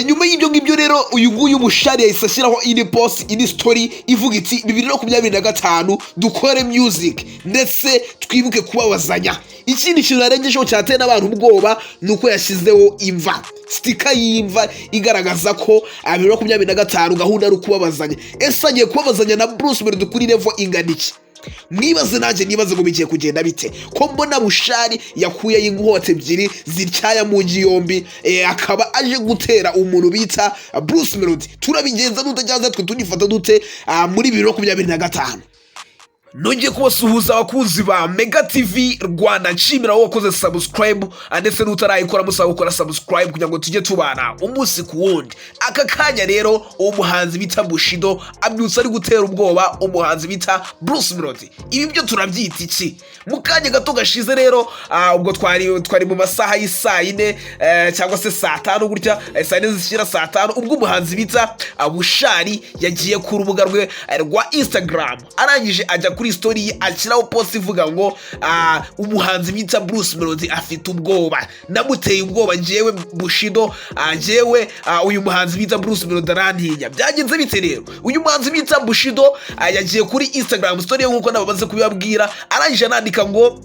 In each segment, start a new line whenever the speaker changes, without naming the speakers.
Nyuma y'ibyo ngibyo rero uyu nguyu Bushali yahise ashyiraho indi post indi story ivuga iti 2025 dukore music ndetse twibuke kubabazanya. Ikindi kintu yarengejeho cyateye n'abantu ubwoba nuko yashyizeho imva stika y'imva igaragaza ko 2025 gahunda ari kubabazanya. Ese agiye kubabazanya na Bruce Melody kuri level ingana iki? Mwibaze nanjye nibaze ngo bigiye kugenda bite ko mbona Bushali yakuye inkote ebyiri zityaya mu giyombi akaba aje gutera umuntu bita Bruce Melody. Turabigenza n'utajyaza twe tunifata dute muri 2025. Nongeye kubasuhuza abakunzi ba Mega TV Rwanda, nshimira wowe wakoze subscribe ndetse n'utarayikora musaba gukora subscribe kugira ngo tujye tubana umunsi ku wundi. Aka kanya rero umuhanzi bita Bushido abyutse ari gutera ubwoba umuhanzi bita Bruce Melody. Ibi byo turabyita iki? Mu kanya gato gashize rero ubwo twari mu masaha y'isaa 4 cyangwa se saa 5 gutya saa 4 zishyira saa 5 ubwo umuhanzi bita Bushali yagiye ku rubuga rwe rwa Instagram arangije ajya kuri story akiraho post ivuga ngo umuhanzi bita Bruce Melody afite ubwoba, namuteye ubwoba njewe Bushido, njewe uyu muhanzi bita Bruce Melody arantinya. Byagenze bite rero? Uyu muhanzi bita Bushido yagiye kuri Instagram story nkuko nababaze kubibabwira, arangije anandika ngo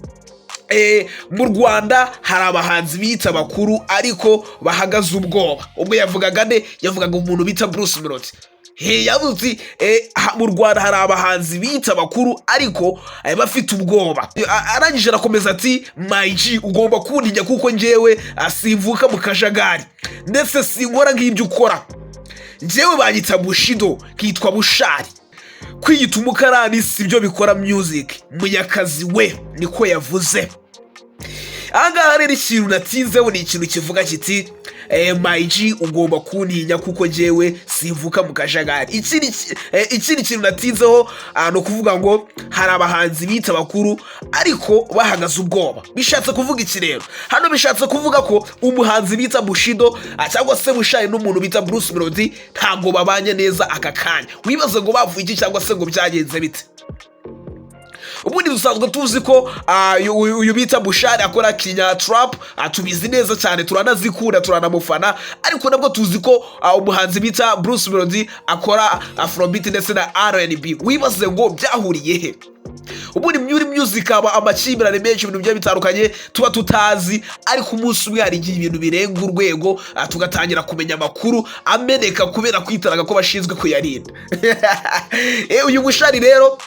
mu Rwanda hari abahanzi bita bakuru ariko bahagaze ubwoba. Ubwo yavugaga umuntu bita Bruce Melody. Yavuze mu Rwanda hari abahanzi bita bakuru ariko bafite ubwoba. Arangije arakomeza ati my G ugomba kuntinya kuko njewe simvuka mu kajagari ndetse sinkora nk'ibyo ukora. Njewe banyita Bushido kitwa Bushali. Kwiyita umukarani sibyo bikora music. Munyakazi we niko yavuze. Angaha rero ikintu natinzeho ni ikintu kivuga kiti my G ugomba kuntinya kuko njewe simvuka mu kajagari. Ikindi kintu natinzeho no kuvuga ngo hari abahanzi bita bakuru ariko bahagaze ubwoba. Bishatse kuvuga iki rero? Hano bishatse kuvuga ko umuhanzi bita Bushido cyangwa se Bushali n'umuntu bita Bruce Melody ntago babanye neza aka kanya. Wibaze ngo bavuye iki cyangwa se ngo byagenze bite? Ubundi dusanzwe tuzi ko uyu bita Bushali akora kinya trap, tubizi neza cyane, turanazikunda turanamufana, ariko nabwo tuzi ko umuhanzi bita Bruce Melody akora afrobeat ndetse na R&B. Wibaze ngo byahuriye he? Ubundi muri music aba amakimbirane menshi ibintu byo bitandukanye tuba tutazi, ariko umunsi umwe hari igihe ibintu birenga urwego tugatangira kumenya amakuru ameneka kubera kwitaraga ko bashinzwe kuyarinda. Uyu Bushali rero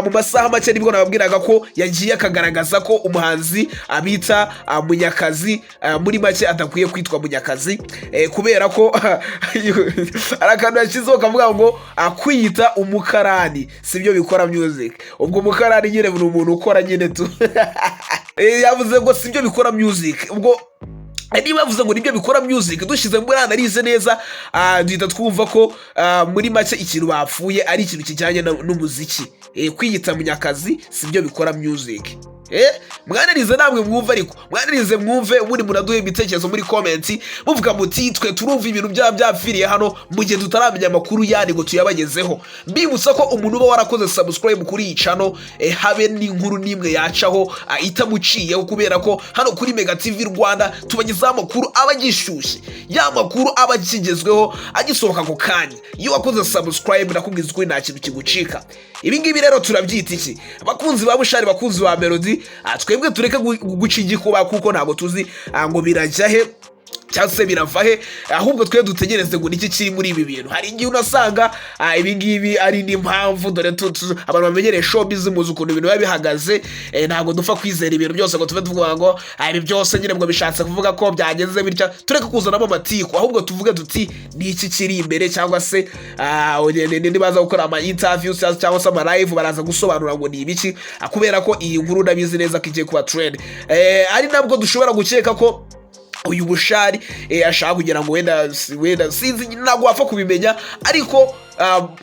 mu masaha make nibwo nababwiraga ko yagiye akagaragaza ko umuhanzi abita Munyakazi muri make adakwiye kwitwa Munyakazi kubera ko arakantu yashyizeho kavuga ngo kwiyita umukarani sibyo bikora music. Ubwo umukarani nyine ni umuntu ukora nyine tu yavuze ngo sibyo bikora music. Ubwo niba yavuze ngo nibyo bikora music dushize muri analize neza duhita twumva ko muri make ikintu bapfuye ari ikintu kijyanye n'umuziki. Kwiyita Munyakazi sibyo bikora music. Mwanarize namwe mwumve, ariko mwanarize mwumve ubundi munaduhe ibitekerezo muri comment muvuga muti twe turumva ibintu byapfiriye hano mu gihe tutaramenya amakuru yani ngo tuyabagezeho. Mbibutsa ko umuntu uba warakoze subscribe kuri iyi channel habe n'inkuru nimwe yacaho itamuciyeho, kubera ko hano kuri Mega TV Rwanda tubagezaho amakuru abagishyushye, ya makuru abakigezweho agisohoka ku kanya. Iyo wakoze subscribe nakubwiza ko nta kintu kigucika. Ibi ngibi rero turabyita iki? Bakunzi ba Bushali, bakunzi ba Melody, twebwe tureke gucigikuba kuko ntago tuzi ngo birajya he cyangwa se birava he, ahubwo twe dutegereze ngo niki kiri muri ibi bintu. Hari igihe unasanga ibi ngibi ari n'impamvu, dore abantu bamenyereye showbiz muzi ukuntu ibintu biba bihagaze. Ntago dupfa kwizera ibintu byose ngo tuve tuvuga ngo ibi byose nyine ngo bishatse kuvuga ko byagenze bitya. Tureke kuzanamo amatiko, ahubwo tuvuge tuti niki kiri imbere, cyangwa se nibaza gukora ama interviews cyangwa se ama live baraza gusobanura ngo ni ibiki, kubera ko iyi nkuru ndabizi neza ko igiye kuba trend. Ari nabwo dushobora gukeka ko uyu Bushali ashaka kugira ngo wenda sinzi ntabwo wapfa kubimenya, ariko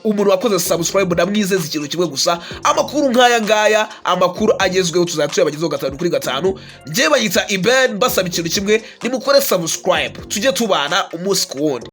umuntu wakoze subscribe ndamwizeza ikintu kimwe gusa: amakuru nk'aya ngaya, amakuru agezweho tuzayabagezaho 5 kuri 5. Nje bayita Iben, basaba ikintu kimwe, nimukore subscribe tujye tubana umunsi ku wundi.